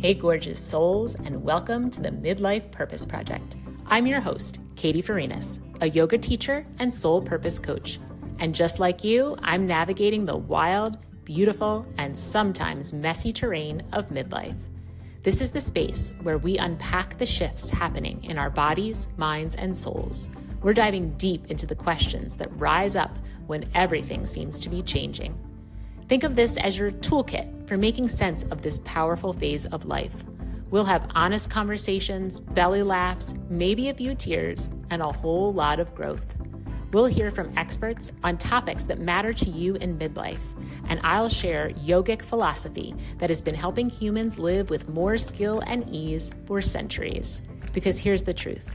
Hey, gorgeous souls, and welcome to the Midlife Purpose Project. I'm your host, Katie Farinas, a yoga teacher and soul purpose coach. And just like you, I'm navigating the wild, beautiful, and sometimes messy terrain of midlife. This is the space where we unpack the shifts happening in our bodies, minds, and souls. We're diving deep into the questions that rise up when everything seems to be changing. Think of this as your toolkit for making sense of this powerful phase of life. We'll have honest conversations, belly laughs, maybe a few tears, and a whole lot of growth. We'll hear from experts on topics that matter to you in midlife, and I'll share yogic philosophy that has been helping humans live with more skill and ease for centuries. Because here's the truth.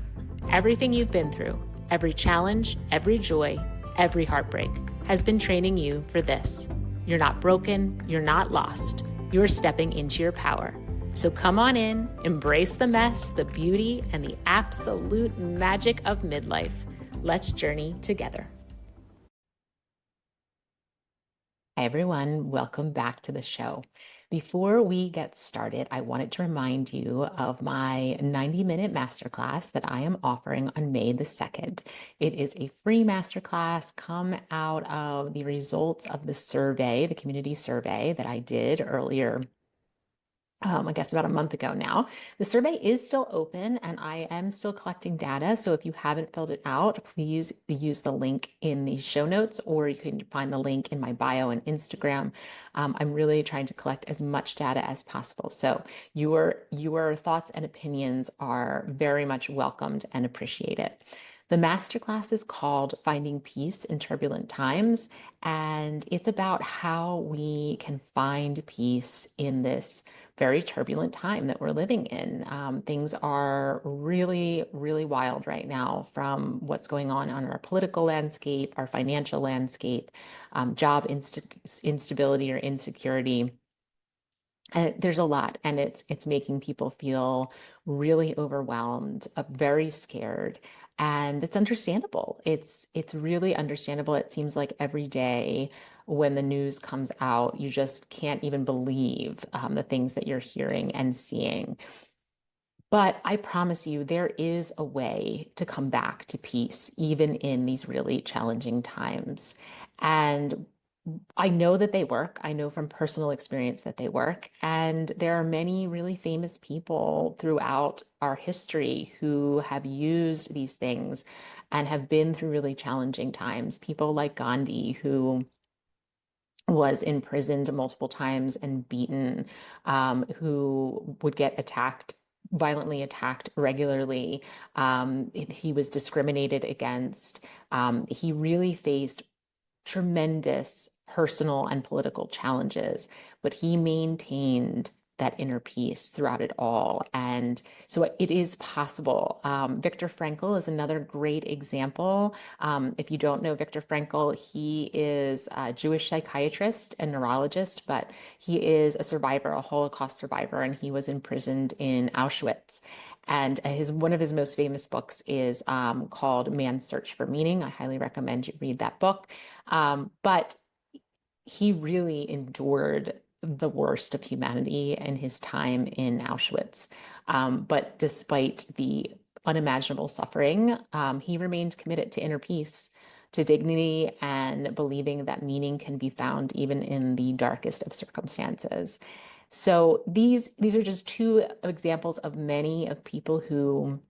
Everything you've been through, every challenge, every joy, every heartbreak, has been training you for this. You're not broken, you're not lost, you're stepping into your power. So come on in, embrace the mess, the beauty, and the absolute magic of midlife. Let's journey together. Hi everyone, welcome back to the show. Before we get started, I wanted to remind you of my 90-minute masterclass that I am offering on May the 2nd. It is a free masterclass come out of the results of the survey, the community survey that I did earlier, I guess about a month ago now. The survey is still open and I am still collecting data. So if you haven't filled it out, please use the link in the show notes, or you can find the link in my bio and Instagram. I'm really trying to collect as much data as possible. So your thoughts and opinions are very much welcomed and appreciated. The masterclass is called Finding Peace in Turbulent Times, and it's about how we can find peace in this very turbulent time that we're living in. Things are really, really wild right now, from what's going on our political landscape, our financial landscape, job instability or insecurity. And there's a lot, and it's making people feel really overwhelmed, very scared, and it's understandable. It's really understandable. It seems like every day when the news comes out, you just can't even believe the things that you're hearing and seeing. But I promise you, there is a way to come back to peace, even in these really challenging times. And I know that they work. I know from personal experience that they work. And there are many really famous people throughout our history who have used these things and have been through really challenging times. People like Gandhi, who was imprisoned multiple times and beaten, who would get violently attacked regularly. He was discriminated against. He really faced tremendous personal and political challenges, but he maintained that inner peace throughout it all. And so it is possible. Viktor Frankl is another great example. If you don't know Viktor Frankl, he is a Jewish psychiatrist and neurologist, but he is a survivor, a Holocaust survivor, and he was imprisoned in Auschwitz. And one of his most famous books is called Man's Search for Meaning. I highly recommend you read that book. But he really endured the worst of humanity in his time in Auschwitz. But despite the unimaginable suffering, he remained committed to inner peace, to dignity, and believing that meaning can be found even in the darkest of circumstances. So these are just two examples of many of people who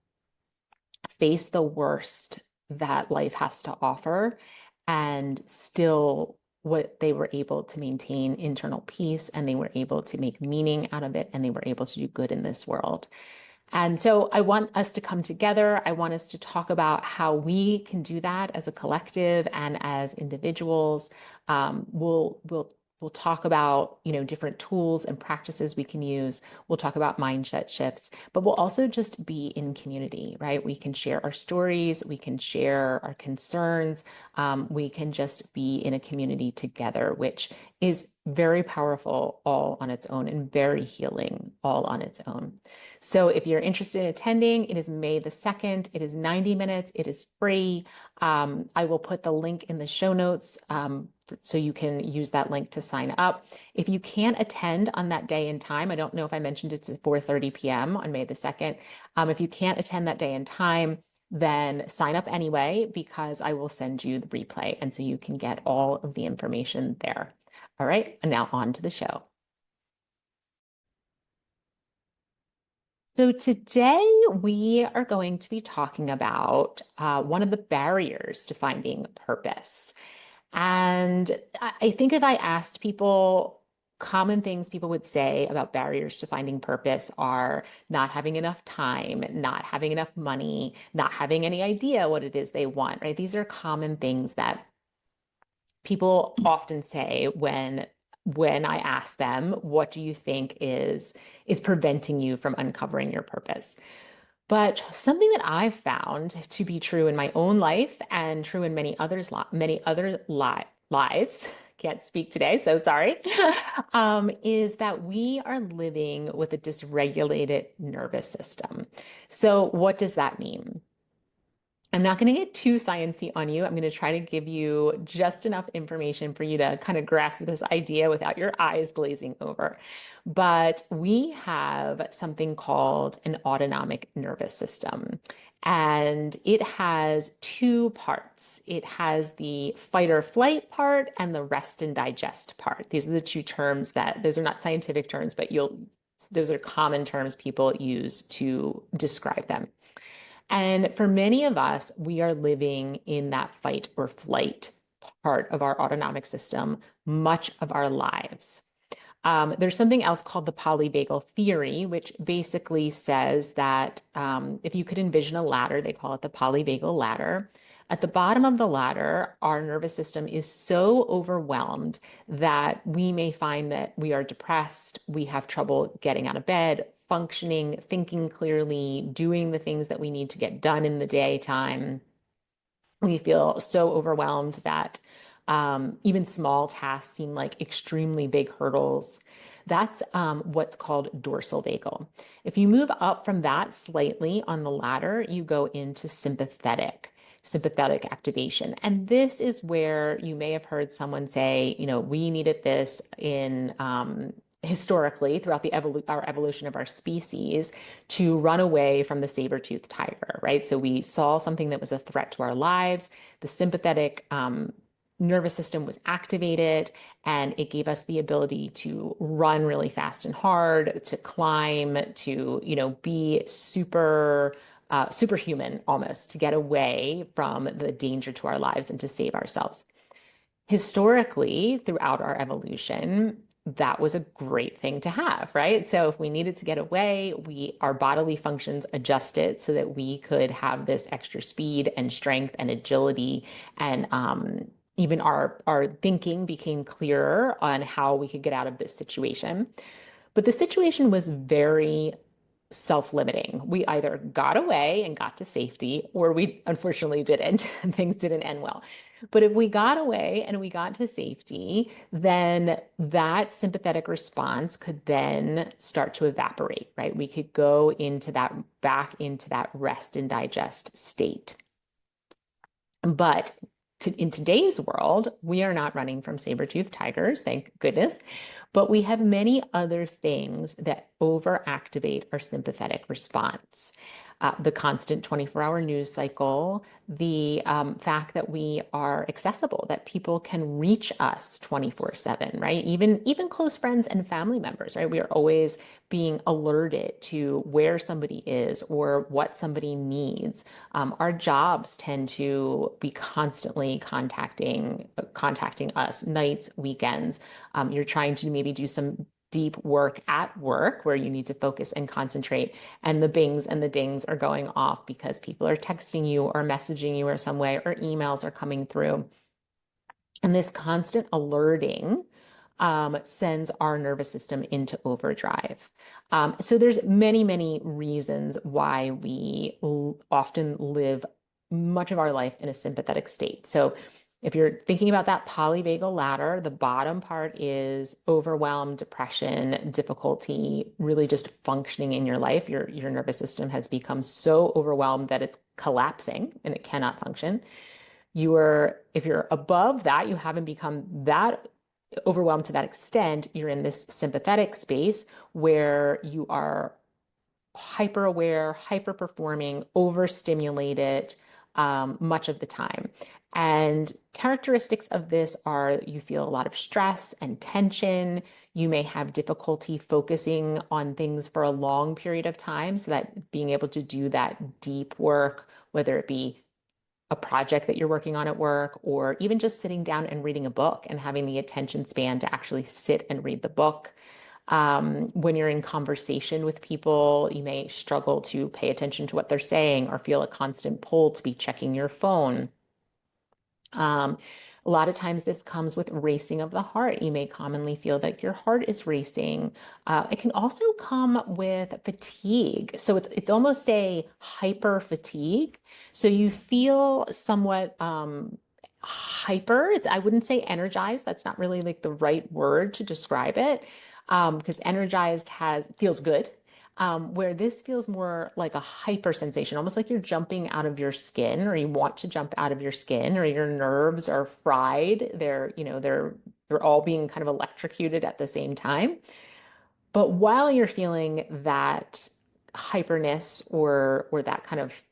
face the worst that life has to offer, and still what they were able to maintain internal peace, and they were able to make meaning out of it, and they were able to do good in this world. And so I want us to come together. I want us to talk about how we can do that as a collective and as individuals. We'll talk about, different tools and practices we can use. We'll talk about mindset shifts, but we'll also just be in community, right? We can share our stories. We can share our concerns. We can just be in a community together, which is very powerful all on its own and very healing all on its own. So if you're interested in attending, it is May the 2nd. It is 90 minutes. It is free. I will put the link in the show notes so you can use that link to sign up. If you can't attend on that day and time, I don't know if I mentioned it's at 4:30 p.m. on May the 2nd. If you can't attend that day and time, then sign up anyway, because I will send you the replay. And so you can get all of the information there. All right, and now on to the show. So today we are going to be talking about one of the barriers to finding purpose. And I think if I asked people, common things people would say about barriers to finding purpose are not having enough time, not having enough money, not having any idea what it is they want, right? These are common things that people often say when I ask them, what do you think is preventing you from uncovering your purpose? But something that I've found to be true in my own life and true in many other lives, can't speak today, so sorry, is that we are living with a dysregulated nervous system. So what does that mean? I'm not going to get too sciencey on you. I'm going to try to give you just enough information for you to kind of grasp this idea without your eyes glazing over. But we have something called an autonomic nervous system, and it has two parts. It has the fight or flight part and the rest and digest part. These are the two terms those are not scientific terms, but those are common terms people use to describe them. And for many of us, we are living in that fight or flight part of our autonomic system much of our lives. There's something else called the Polyvagal Theory, which basically says that if you could envision a ladder, they call it the polyvagal ladder. At the bottom of the ladder, our nervous system is so overwhelmed that we may find that we are depressed, we have trouble getting out of bed, functioning, thinking clearly, doing the things that we need to get done in the daytime. We feel so overwhelmed that even small tasks seem like extremely big hurdles. That's what's called dorsal vagal. If you move up from that slightly on the ladder, you go into sympathetic activation. And this is where you may have heard someone say, we needed this in historically throughout our evolution of our species to run away from the saber-toothed tiger, right? So we saw something that was a threat to our lives. The sympathetic nervous system was activated, and it gave us the ability to run really fast and hard, to climb, to, be superhuman almost, to get away from the danger to our lives and to save ourselves. Historically, throughout our evolution, that was a great thing to have, right? So if we needed to get away, our bodily functions adjusted so that we could have this extra speed and strength and agility, and even our thinking became clearer on how we could get out of this situation. But the situation was very self-limiting. We either got away and got to safety, or we unfortunately didn't, and things didn't end well. But if we got away and we got to safety, then that sympathetic response could then start to evaporate, right? We could go back into that rest and digest state. But in today's world, we are not running from saber-toothed tigers, thank goodness, but we have many other things that overactivate our sympathetic response. The constant 24-hour news cycle, the fact that we are accessible, that people can reach us 24/7, right? Even close friends and family members, right? We are always being alerted to where somebody is or what somebody needs. Our jobs tend to be constantly contacting us, nights, weekends. You're trying to maybe do some deep work at work where you need to focus and concentrate, and the bings and the dings are going off because people are texting you or messaging you or some way, or emails are coming through. And this constant alerting sends our nervous system into overdrive. So there's many reasons why we often live much of our life in a sympathetic state. So If you're thinking about that polyvagal ladder, the bottom part is overwhelm, depression, difficulty, really just functioning in your life. Your nervous system has become so overwhelmed that it's collapsing and it cannot function. If you're above that, you haven't become that overwhelmed to that extent. You're in this sympathetic space where you are hyper aware, hyper performing, overstimulated much of the time. And characteristics of this are you feel a lot of stress and tension. You may have difficulty focusing on things for a long period of time. So that being able to do that deep work, whether it be a project that you're working on at work, or even just sitting down and reading a book and having the attention span to actually sit and read the book. When you're in conversation with people, you may struggle to pay attention to what they're saying or feel a constant pull to be checking your phone. Um, a lot of times this comes with racing of the heart. You may commonly feel that your heart is racing. It can also come with fatigue. So it's almost a hyper fatigue. So you feel somewhat hyper. I wouldn't say energized. That's not really like the right word to describe it. Because energized feels good. Where this feels more like a hyper sensation, almost like you're jumping out of your skin, or you want to jump out of your skin, or your nerves are fried. They're all being kind of electrocuted at the same time. But while you're feeling that hyperness or that kind of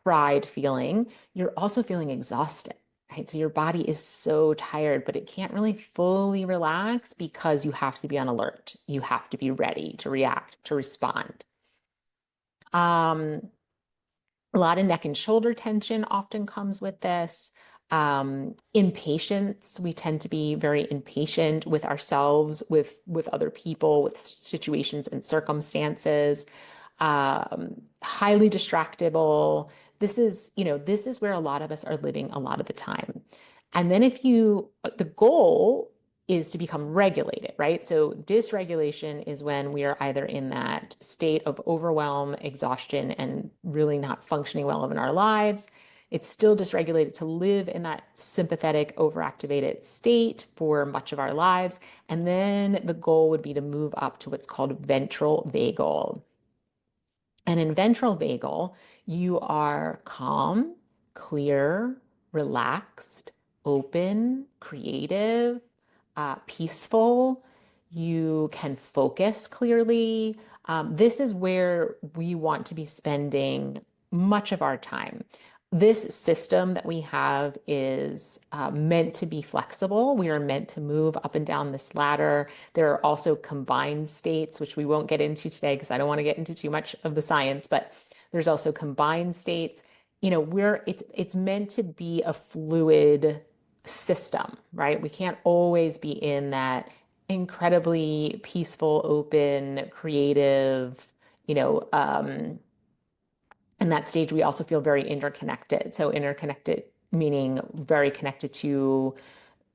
fried feeling, you're also feeling exhausted. Right. So your body is so tired, but it can't really fully relax because you have to be on alert. You have to be ready to react, to respond. Um, a lot of neck and shoulder tension often comes with this. Impatience. We tend to be very impatient with ourselves, with other people, with situations and circumstances. Highly distractible. This is where a lot of us are living a lot of the time. And then the goal is to become regulated, right? So dysregulation is when we are either in that state of overwhelm, exhaustion, and really not functioning well in our lives. It's still dysregulated to live in that sympathetic, overactivated state for much of our lives. And then the goal would be to move up to what's called ventral vagal. And in ventral vagal, you are calm, clear, relaxed, open, creative, peaceful. You can focus clearly. This is where we want to be spending much of our time. This system that we have is meant to be flexible. We are meant to move up and down this ladder. There are also combined states, which we won't get into today because I don't want to get into too much of the science, but there's also combined states. It's meant to be a fluid system, right? We can't always be in that incredibly peaceful, open, creative, you know, in that stage, we also feel very interconnected. So interconnected meaning very connected to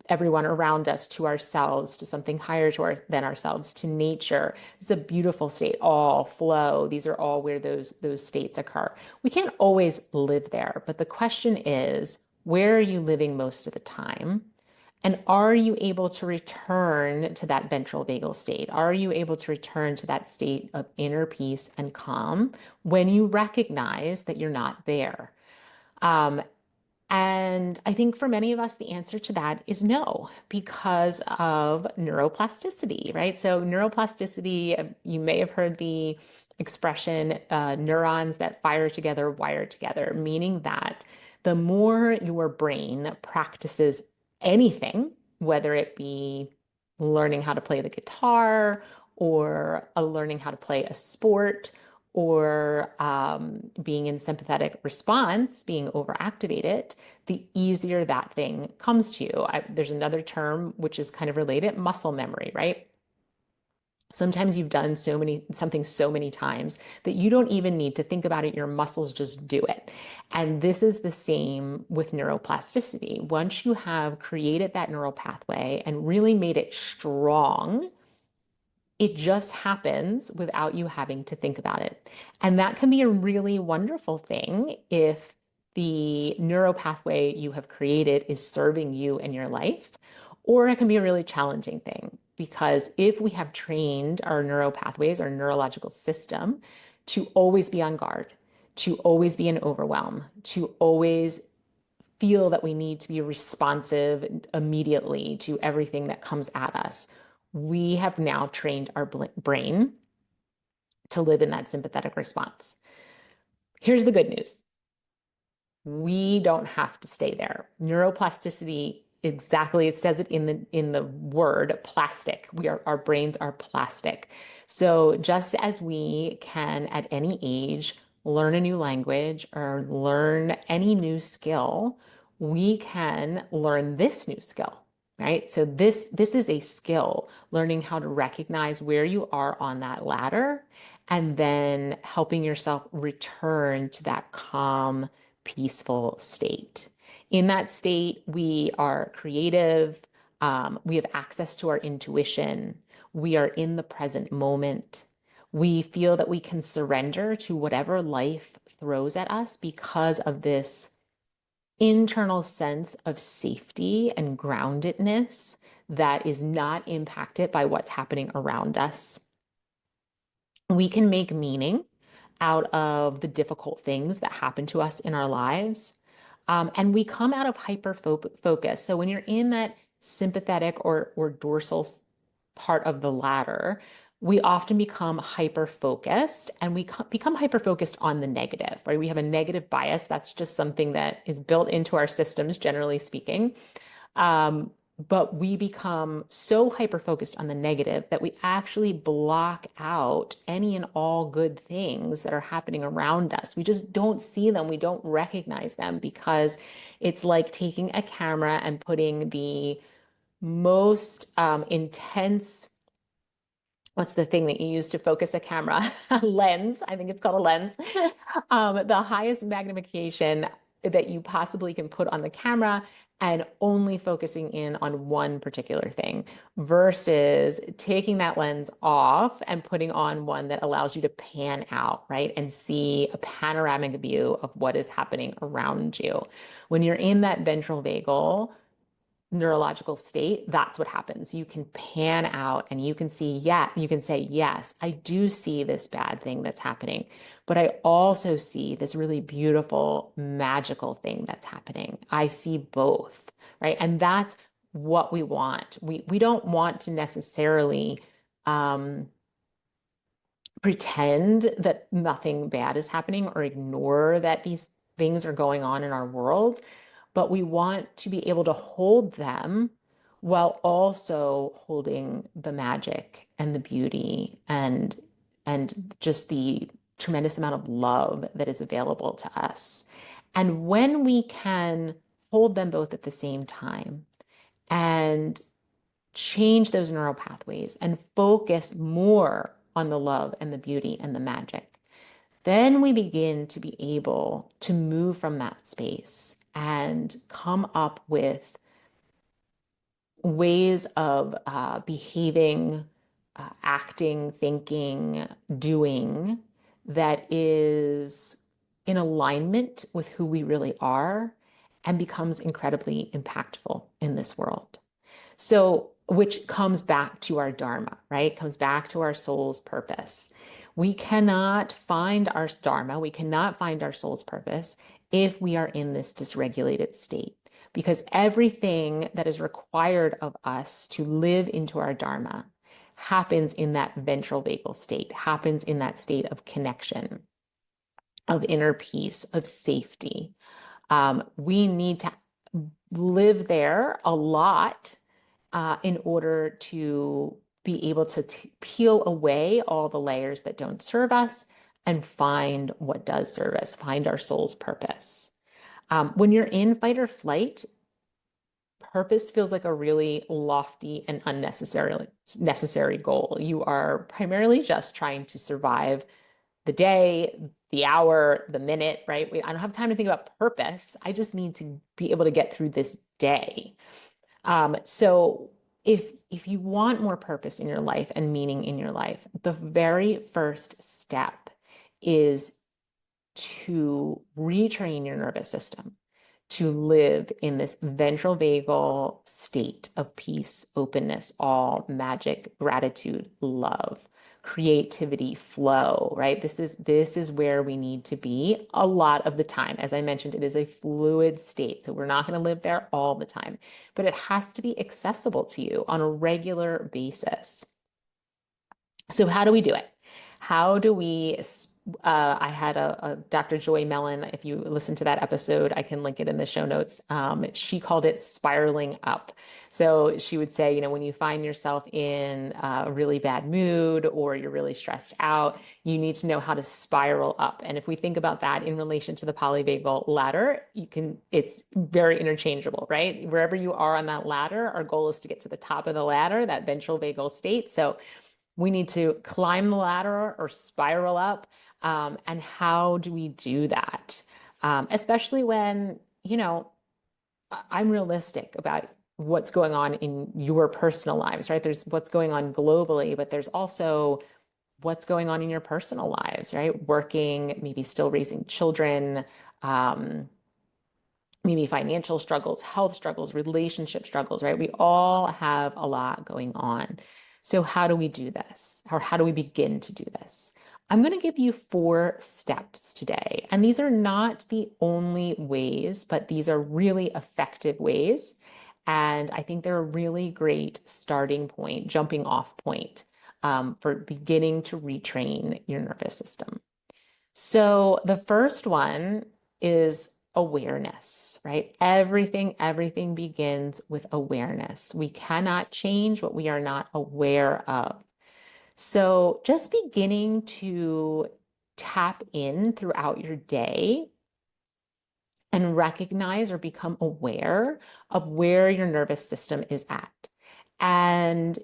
everyone around us, to ourselves, to something higher than ourselves, to nature. It's a beautiful state, all flow. These are all where those states occur. We can't always live there, but the question is, where are you living most of the time? And are you able to return to that ventral vagal state? Are you able to return to that state of inner peace and calm when you recognize that you're not there? Um, and I think for many of us, the answer to that is no, because of neuroplasticity, right? So, neuroplasticity, you may have heard the expression neurons that fire together, wire together, meaning that the more your brain practices anything, whether it be learning how to play the guitar or learning how to play a sport or being in sympathetic response, being overactivated, the easier that thing comes to you. There's another term which is kind of related, muscle memory, right? Sometimes you've done something so many times that you don't even need to think about it. Your muscles just do it. And this is the same with neuroplasticity. Once you have created that neural pathway and really made it strong, it just happens without you having to think about it. And that can be a really wonderful thing if the neuropathway you have created is serving you and your life, or it can be a really challenging thing. Because if we have trained our neuropathways, our neurological system, to always be on guard, to always be in overwhelm, to always feel that we need to be responsive immediately to everything that comes at us, we have now trained our brain to live in that sympathetic response. Here's the good news. We don't have to stay there. Neuroplasticity, exactly, it says it in the word plastic. Our brains are plastic. So just as we can at any age learn a new language or learn any new skill, we can learn this new skill, right? So this is a skill, learning how to recognize where you are on that ladder and then helping yourself return to that calm, peaceful state. In that state, we are creative, we have access to our intuition, we are in the present moment. We feel that we can surrender to whatever life throws at us because of this internal sense of safety and groundedness that is not impacted by what's happening around us. We can make meaning out of the difficult things that happen to us in our lives. And we come out of hyper focus. So when you're in that sympathetic or dorsal part of the ladder, we often become hyper focused and we become hyper focused on the negative, right? We have a negative bias. That's just something that is built into our systems, generally speaking. But we become so hyper focused on the negative that we actually block out any and all good things that are happening around us. We just don't see them. We don't recognize them because it's like taking a camera and putting the most intense, what's the thing that you use to focus a camera? Lens. I think it's called a lens. The highest magnification that you possibly can put on the camera and only focusing in on one particular thing versus taking that lens off and putting on one that allows you to pan out, right? And see a panoramic view of what is happening around you. When you're in that ventral vagal neurological state, that's what happens. You can pan out and you can see, yeah, you can say, yes, I do see this bad thing that's happening, but I also see this really beautiful, magical thing that's happening. I see both, right? And that's what we want. We don't want to necessarily pretend that nothing bad is happening or ignore that these things are going on in our world, but we want to be able to hold them while also holding the magic and the beauty and just the tremendous amount of love that is available to us. And when we can hold them both at the same time and change those neural pathways and focus more on the love and the beauty and the magic, then we begin to be able to move from that space and come up with ways of behaving, acting, thinking, doing that is in alignment with who we really are and becomes incredibly impactful in this world. So, which comes back to our dharma, right? Comes back to our soul's purpose. We cannot find our dharma, we cannot find our soul's purpose if we are in this dysregulated state, because everything that is required of us to live into our dharma happens in that ventral vagal state, happens in that state of connection, of inner peace, of safety. We need to live there a lot in order to be able to peel away all the layers that don't serve us and find what does serve us, find our soul's purpose. When you're in fight or flight, purpose feels like a really lofty and necessary goal. You are primarily just trying to survive the day, the hour, the minute, right? I don't have time to think about purpose. I just need to be able to get through this day. So if you want more purpose in your life and meaning in your life, the very first step is to retrain your nervous system to live in this ventral vagal state of peace, openness, awe, magic, gratitude, love, creativity, flow, right? This is where we need to be a lot of the time. As I mentioned, it is a fluid state, so we're not going to live there all the time, but it has to be accessible to you on a regular basis. So how do we do it? How do we I had a Dr. Joy Mellon. If you listen to that episode, I can link it in the show notes. She called it spiraling up. So she would say, when you find yourself in a really bad mood or you're really stressed out, you need to know how to spiral up. And if we think about that in relation to the polyvagal ladder, it's very interchangeable, right? Wherever you are on that ladder, our goal is to get to the top of the ladder, that ventral vagal state. So we need to climb the ladder or spiral up. And how do we do that? Especially when, I'm realistic about what's going on in your personal lives, right? There's what's going on globally, but there's also what's going on in your personal lives, right? Working, maybe still raising children, maybe financial struggles, health struggles, relationship struggles, right? We all have a lot going on. So how do we do this? Or how do we begin to do this? I'm going to give you 4 steps today. And these are not the only ways, but these are really effective ways. And I think they're a really great starting point, jumping off point for beginning to retrain your nervous system. So the first one is awareness, right? Everything begins with awareness. We cannot change what we are not aware of. So just beginning to tap in throughout your day and recognize or become aware of where your nervous system is at. And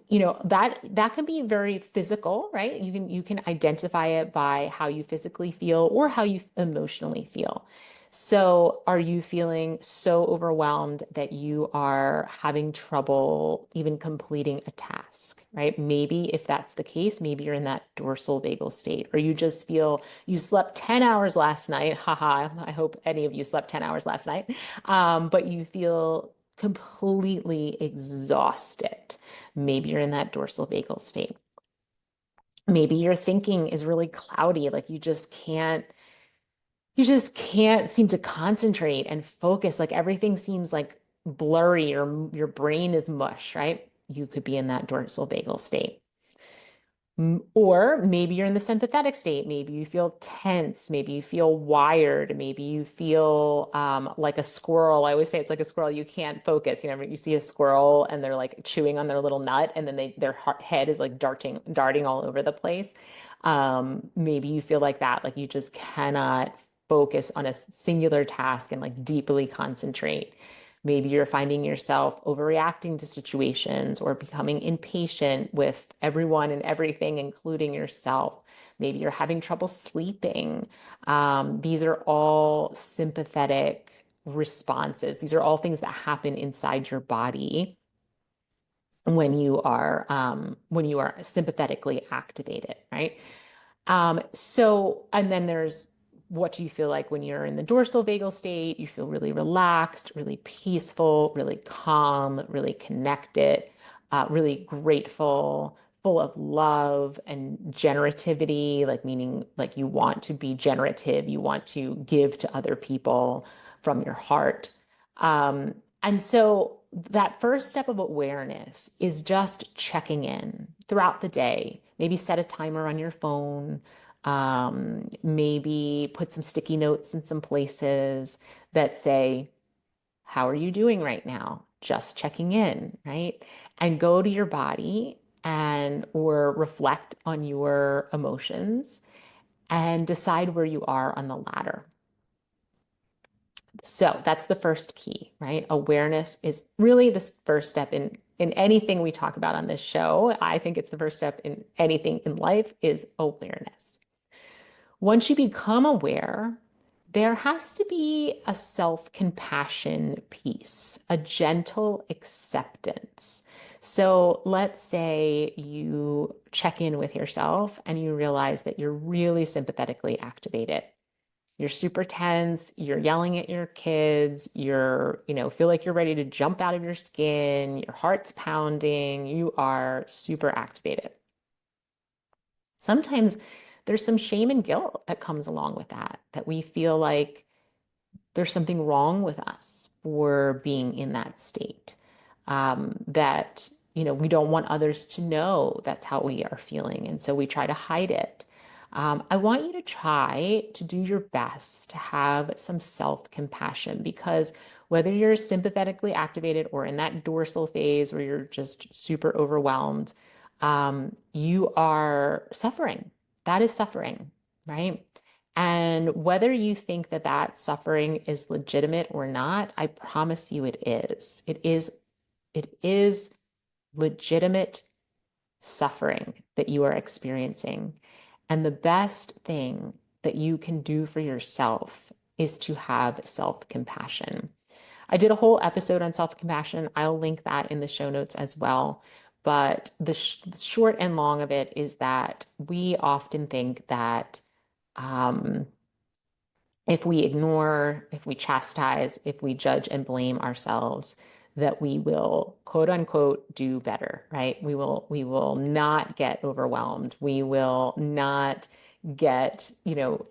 that can be very physical, right? You can identify it by how you physically feel or how you emotionally feel. So are you feeling so overwhelmed that you are having trouble even completing a task, right? Maybe if that's the case, maybe you're in that dorsal vagal state, or you just feel you slept 10 hours last night. Haha, I hope any of you slept 10 hours last night. But you feel completely exhausted. Maybe you're in that dorsal vagal state. Maybe your thinking is really cloudy, like you just can't seem to concentrate and focus. Like everything seems like blurry or your brain is mush, right? You could be in that dorsal vagal state. Or maybe you're in the sympathetic state. Maybe you feel tense. Maybe you feel wired. Maybe you feel like a squirrel. I always say it's like a squirrel. You can't focus. You see a squirrel and they're like chewing on their little nut, and then their head is like darting all over the place. Maybe you feel like that, like you just cannot focus on a singular task and like deeply concentrate. Maybe you're finding yourself overreacting to situations or becoming impatient with everyone and everything, including yourself. Maybe you're having trouble sleeping. These are all sympathetic responses. These are all things that happen inside your body when you are sympathetically activated, right? And then there's what do you feel like when you're in the dorsal vagal state? You feel really relaxed, really peaceful, really calm, really connected, really grateful, full of love and generativity, like meaning like you want to be generative, you want to give to other people from your heart. And so that first step of awareness is just checking in throughout the day. Maybe set a timer on your phone. Maybe put some sticky notes in some places that say, how are you doing right now? Just checking in, right? And go to your body or reflect on your emotions and decide where you are on the ladder. So that's the first key, right? Awareness is really the first step in anything we talk about on this show. I think it's the first step in anything in life is awareness. Once you become aware, there has to be a self-compassion piece, a gentle acceptance. So let's say you check in with yourself and you realize that you're really sympathetically activated. you're super tense, you're yelling at your kids, feel like you're ready to jump out of your skin, your heart's pounding, you are super activated. Sometimes there's some shame and guilt that comes along with that we feel like there's something wrong with us for being in that state. That, we don't want others to know that's how we are feeling. And so we try to hide it. I want you to try to do your best to have some self-compassion, because whether you're sympathetically activated or in that dorsal phase where you're just super overwhelmed, you are suffering. That is suffering, right? And whether you think that that suffering is legitimate or not, I promise you it is. It is legitimate suffering that you are experiencing. And the best thing that you can do for yourself is to have self-compassion. I did a whole episode on self-compassion. I'll link that in the show notes as well. But the short and long of it is that we often think that um, if we ignore, if we chastise, if we judge and blame ourselves, that we will quote unquote do better, right? We will not get overwhelmed. We will not get,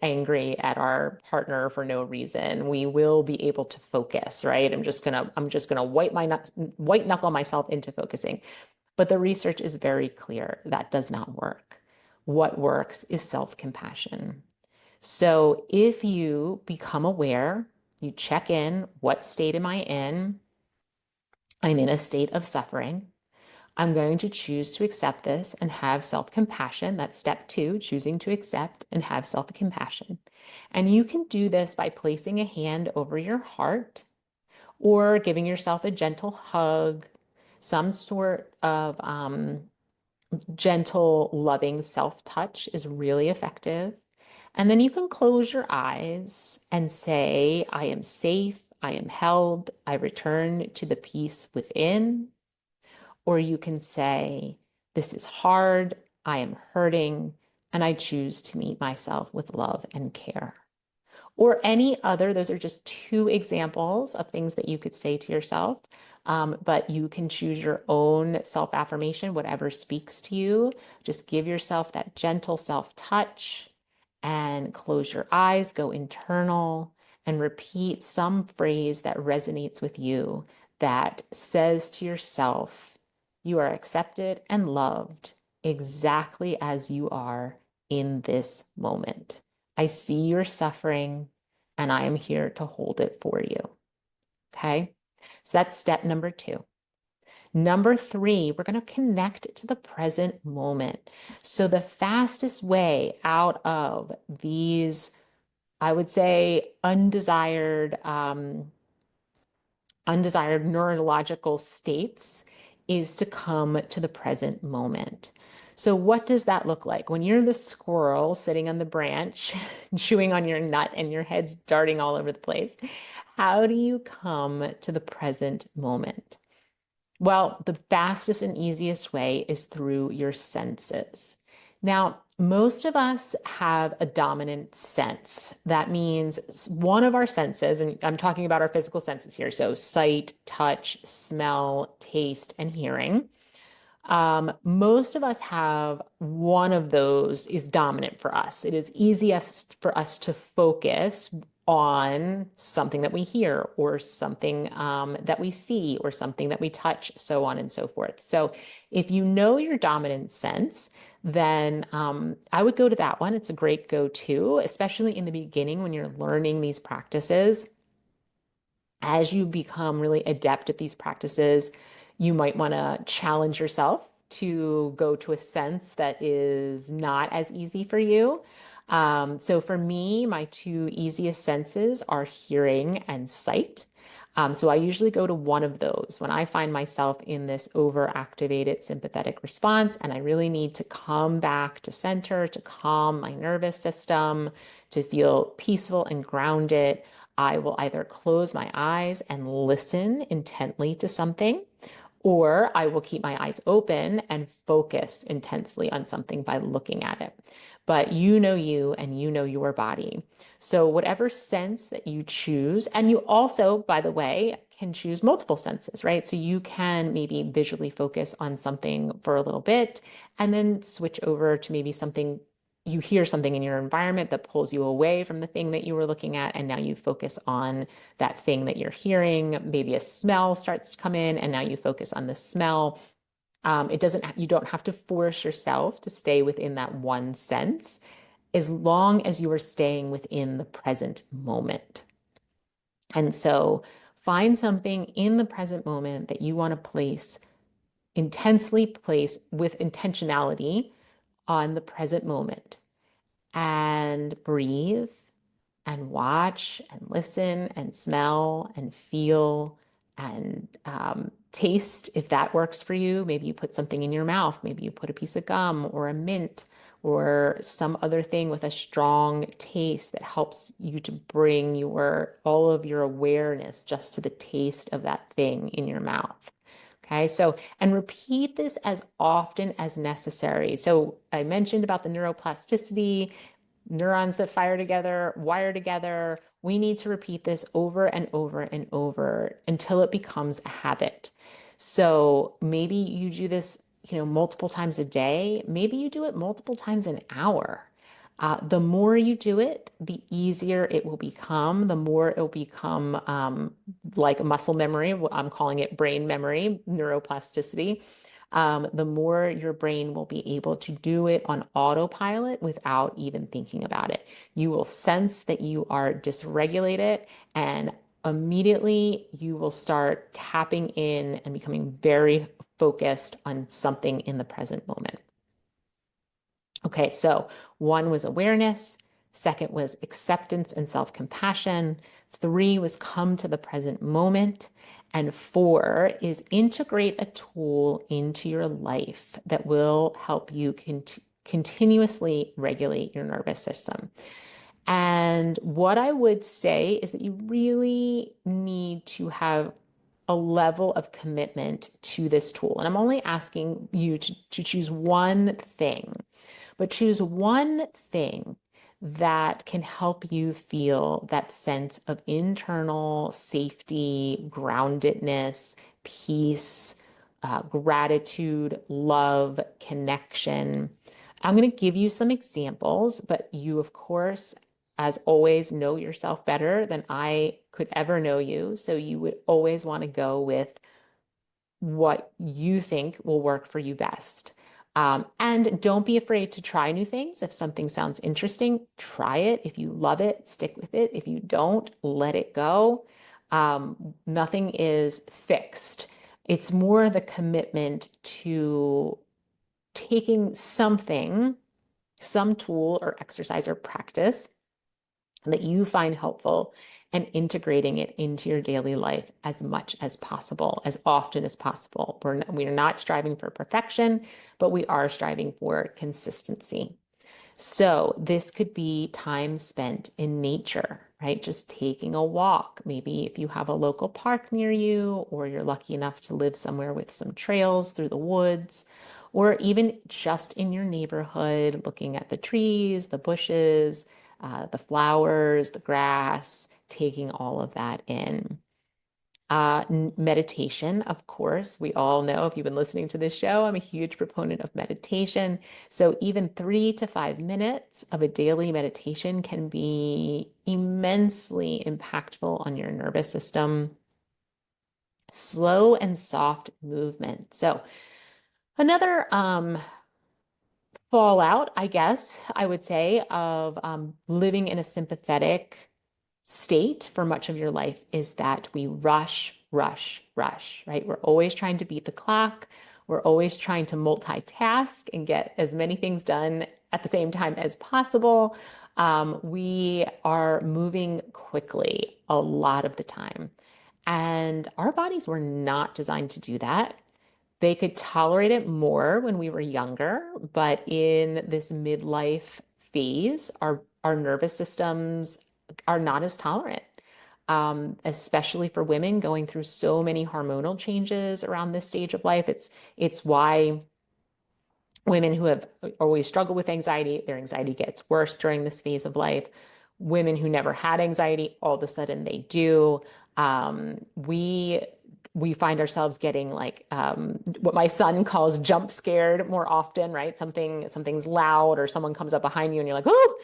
angry at our partner for no reason. We will be able to focus, right? I'm just gonna white knuckle myself into focusing. But the research is very clear that does not work. What works is self-compassion. So if you become aware, you check in, what state am I in? I'm in a state of suffering. I'm going to choose to accept this and have self-compassion. That's step 2, choosing to accept and have self-compassion. And you can do this by placing a hand over your heart or giving yourself a gentle hug, some sort of gentle, loving self-touch is really effective. And then you can close your eyes and say, I am safe, I am held, I return to the peace within. Or you can say, this is hard, I am hurting, and I choose to meet myself with love and care. Or any other, those are just 2 examples of things that you could say to yourself. But you can choose your own self-affirmation, whatever speaks to you. Just give yourself that gentle self-touch and close your eyes, go internal, and repeat some phrase that resonates with you that says to yourself, you are accepted and loved exactly as you are in this moment. I see your suffering and I am here to hold it for you. Okay. So that's step number 2. Number 3, we're going to connect to the present moment. So the fastest way out of these, I would say, undesired neurological states is to come to the present moment. So what does that look like? When you're the squirrel sitting on the branch, chewing on your nut and your head's darting all over the place, how do you come to the present moment? Well, the fastest and easiest way is through your senses. Now, most of us have a dominant sense. That means one of our senses, and I'm talking about our physical senses here, so sight, touch, smell, taste, and hearing. Most of us have one of those is dominant for us. It is easiest for us to focus on something that we hear or something that we see or something that we touch, so on and so forth. So if you know your dominant sense, then I would go to that one. It's a great go-to, especially in the beginning when you're learning these practices. As you become really adept at these practices, you might want to challenge yourself to go to a sense that is not as easy for you. So for me, my 2 easiest senses are hearing and sight. So I usually go to one of those when I find myself in this overactivated sympathetic response and I really need to come back to center, to calm my nervous system, to feel peaceful and grounded. I will either close my eyes and listen intently to something, or I will keep my eyes open and focus intensely on something by looking at it. but you know you and you know your body. So whatever sense that you choose, and you also, by the way, can choose multiple senses, right? So you can maybe visually focus on something for a little bit and then switch over to maybe something you hear something in your environment that pulls you away from the thing that you were looking at, and now you focus on that thing that you're hearing. Maybe a smell starts to come in, and now you focus on the smell. You don't have to force yourself to stay within that one sense as long as you are staying within the present moment. And so find something in the present moment that you want to intensely place with intentionality on the present moment, and breathe and watch and listen and smell and feel and taste if that works for you. Maybe you put something in your mouth. Maybe you put a piece of gum or a mint or some other thing with a strong taste that helps you to bring all of your awareness just to the taste of that thing in your mouth. Okay, so, and repeat this as often as necessary. So I mentioned about the neuroplasticity, neurons that fire together, wire together. We need to repeat this over and over and over until it becomes a habit. So maybe you do this, multiple times a day. Maybe you do it multiple times an hour. The more you do it, the easier it will become, the more it will become like muscle memory. I'm calling it brain memory, neuroplasticity. The more your brain will be able to do it on autopilot without even thinking about it. You will sense that you are dysregulated, and immediately you will start tapping in and becoming very focused on something in the present moment. Okay, so one was awareness, second was acceptance and self-compassion, three was come to the present moment, and four is integrate a tool into your life that will help you continuously regulate your nervous system. And what I would say is that you really need to have a level of commitment to this tool. And I'm only asking you to choose one thing, but choose one thing that can help you feel that sense of internal safety, groundedness, peace, gratitude, love, connection. I'm going to give you some examples, but you, of course, as always, know yourself better than I could ever know you. So you would always want to go with what you think will work for you best. And don't be afraid to try new things. If something sounds interesting, try it. If you love it, stick with it. If you don't, let it go. Nothing is fixed. It's more the commitment to taking something, some tool or exercise or practice that you find helpful and integrating it into your daily life as much as possible, as often as possible. We are not striving for perfection, but we are striving for consistency. So this could be time spent in nature, right? Just taking a walk. Maybe if you have a local park near you, or you're lucky enough to live somewhere with some trails through the woods, or even just in your neighborhood, looking at the trees, the bushes, the flowers, the grass, taking all of that in. Meditation, of course, we all know if you've been listening to this show, I'm a huge proponent of meditation. So even 3 to 5 minutes of a daily meditation can be immensely impactful on your nervous system. Slow and soft movement. So another fallout, I guess, I would say, of living in a sympathetic state for much of your life is that we rush, rush, rush, right? We're always trying to beat the clock. We're always trying to multitask and get as many things done at the same time as possible. We are moving quickly a lot of the time. And our bodies were not designed to do that. They could tolerate it more when we were younger, but in this midlife phase, our nervous systems are not as tolerant, especially for women going through so many hormonal changes around this stage of life. It's why Women who have always struggled with anxiety, their anxiety gets worse during this phase of life. Women who never had anxiety, all of a sudden they do. We find ourselves getting like what my son calls jump scared more often, right? Something's loud or someone comes up behind you and you're like, oh,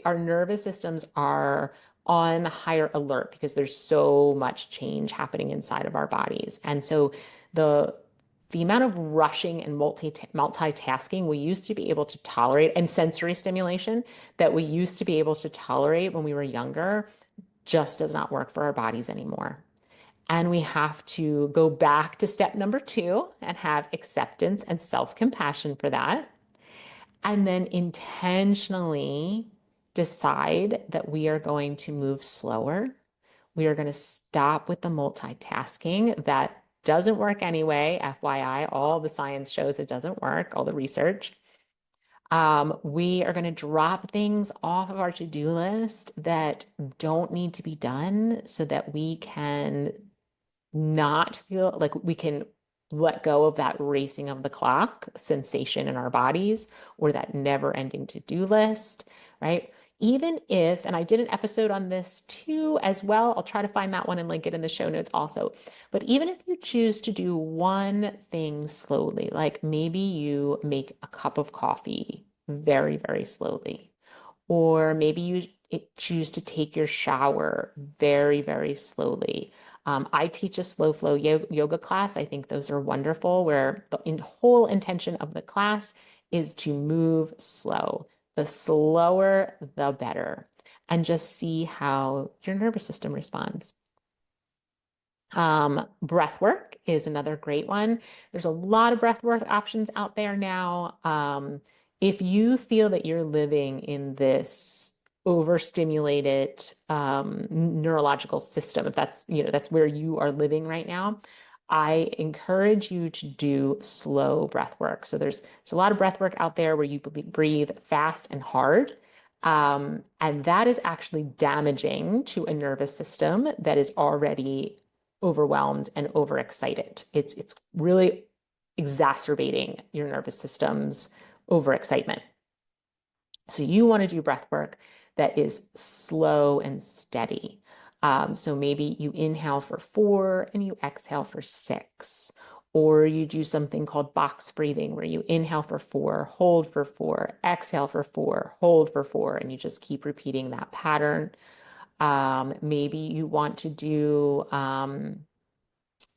our nervous systems are on higher alert because there's so much change happening inside of our bodies. And so the the amount of rushing and multitasking we used to be able to tolerate and sensory stimulation that we used to be able to tolerate when we were younger just does not work for our bodies anymore. And we have to go back to step number 2 and have acceptance and self-compassion for that. And then intentionally decide that we are going to move slower. We are going to stop with the multitasking. That doesn't work anyway. FYI, all the science shows it doesn't work, all the research. We are going to drop things off of our to-do list that don't need to be done so that we can not feel like we can let go of that racing of the clock sensation in our bodies or that never ending to-do list, right? Even if, and I did an episode on this too as well, I'll try to find that one and link it in the show notes also. But even if you choose to do one thing slowly, like maybe you make a cup of coffee very, very slowly, or maybe you choose to take your shower very, very slowly. I teach a slow flow yoga class. I think those are wonderful, where the whole intention of the class is to move slow. The slower, the better. And just see how your nervous system responds. Breath work is another great one. There's a lot of breath work options out there now. If you feel that you're living in this overstimulated neurological system, if that's where you are living right now, I encourage you to do slow breath work. So there's a lot of breath work out there where you breathe fast and hard. And that is actually damaging to a nervous system that is already overwhelmed and overexcited. It's really exacerbating your nervous system's overexcitement. So you want to do breath work that is slow and steady. So maybe you inhale for 4 and you exhale for 6. Or you do something called box breathing, where you inhale for 4, hold for 4, exhale for 4, hold for 4, and you just keep repeating that pattern. Maybe you want to do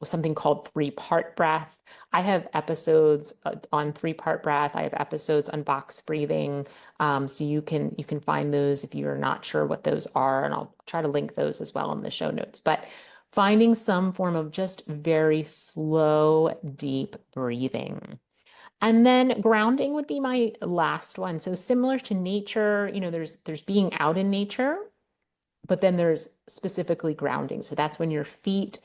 something called 3-part breath. I have episodes on 3-part breath. I have episodes on box breathing. So you can find those if you're not sure what those are, and I'll try to link those as well in the show notes. But finding some form of just very slow, deep breathing. And then grounding would be my last one. So similar to nature, there's being out in nature, but then there's specifically grounding. So that's when your feet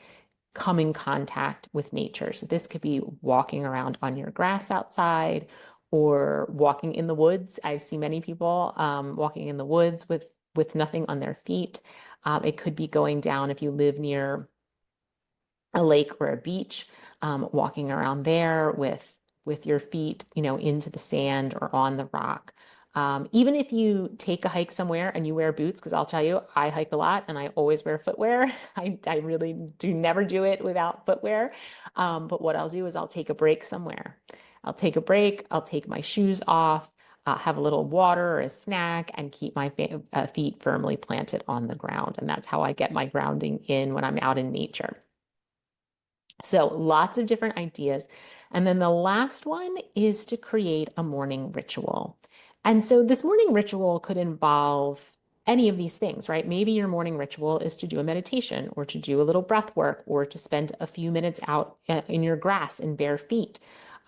come in contact with nature. So this could be walking around on your grass outside or walking in the woods. I see many people walking in the woods with nothing on their feet. It could be going down if you live near a lake or a beach, walking around there with your feet, into the sand or on the rock. Even if you take a hike somewhere and you wear boots, because I'll tell you, I hike a lot and I always wear footwear. I really do never do it without footwear. But what I'll do is I'll take a break somewhere. I'll take a break, I'll take my shoes off, have a little water or a snack, and keep my feet firmly planted on the ground. And that's how I get my grounding in when I'm out in nature. So lots of different ideas. And then the last one is to create a morning ritual. And so this morning ritual could involve any of these things, right? Maybe your morning ritual is to do a meditation or to do a little breath work or to spend a few minutes out in your grass in bare feet.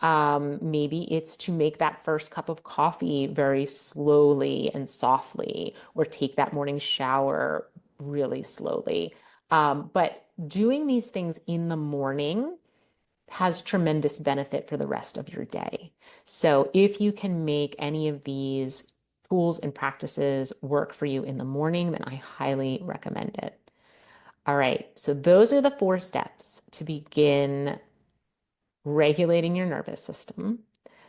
Maybe it's to make that first cup of coffee very slowly and softly, or take that morning shower really slowly. But doing these things in the morning has tremendous benefit for the rest of your day. So if you can make any of these tools and practices work for you in the morning, then I highly recommend it. All right, so those are the 4 steps to begin regulating your nervous system,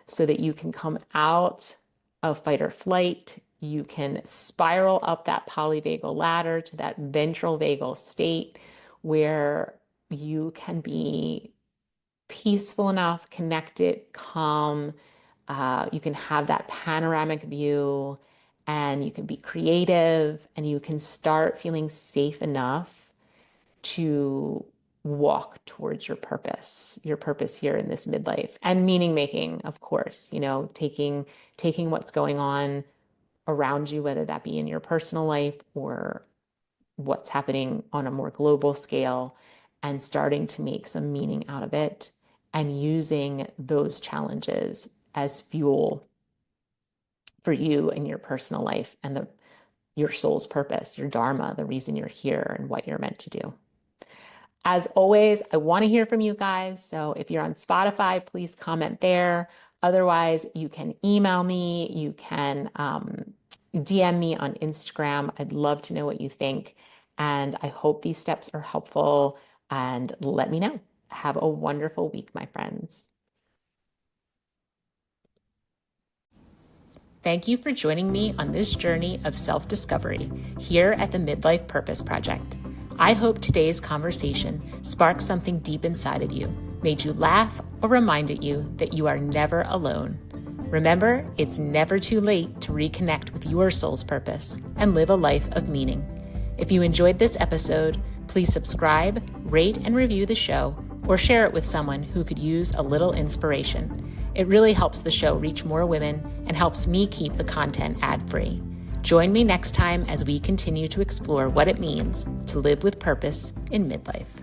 so that you can come out of fight or flight. You can spiral up that polyvagal ladder to that ventral vagal state where you can be peaceful enough, connected, calm. You can have that panoramic view, and you can be creative, and you can start feeling safe enough to walk towards your purpose here in this midlife, and meaning making, of course, taking what's going on around you, whether that be in your personal life or what's happening on a more global scale, and starting to make some meaning out of it and using those challenges as fuel for you in your personal life and your soul's purpose, your dharma, the reason you're here and what you're meant to do. As always, I want to hear from you guys. So if you're on Spotify, please comment there. Otherwise, you can email me. You can DM me on Instagram. I'd love to know what you think. And I hope these steps are helpful. And let me know. Have a wonderful week, my friends. Thank you for joining me on this journey of self-discovery here at the Midlife Purpose Project. I hope today's conversation sparked something deep inside of you, made you laugh, or reminded you that you are never alone. Remember, it's never too late to reconnect with your soul's purpose and live a life of meaning. If you enjoyed this episode, please subscribe, rate, and review the show, or share it with someone who could use a little inspiration. It really helps the show reach more women and helps me keep the content ad-free. Join me next time as we continue to explore what it means to live with purpose in midlife.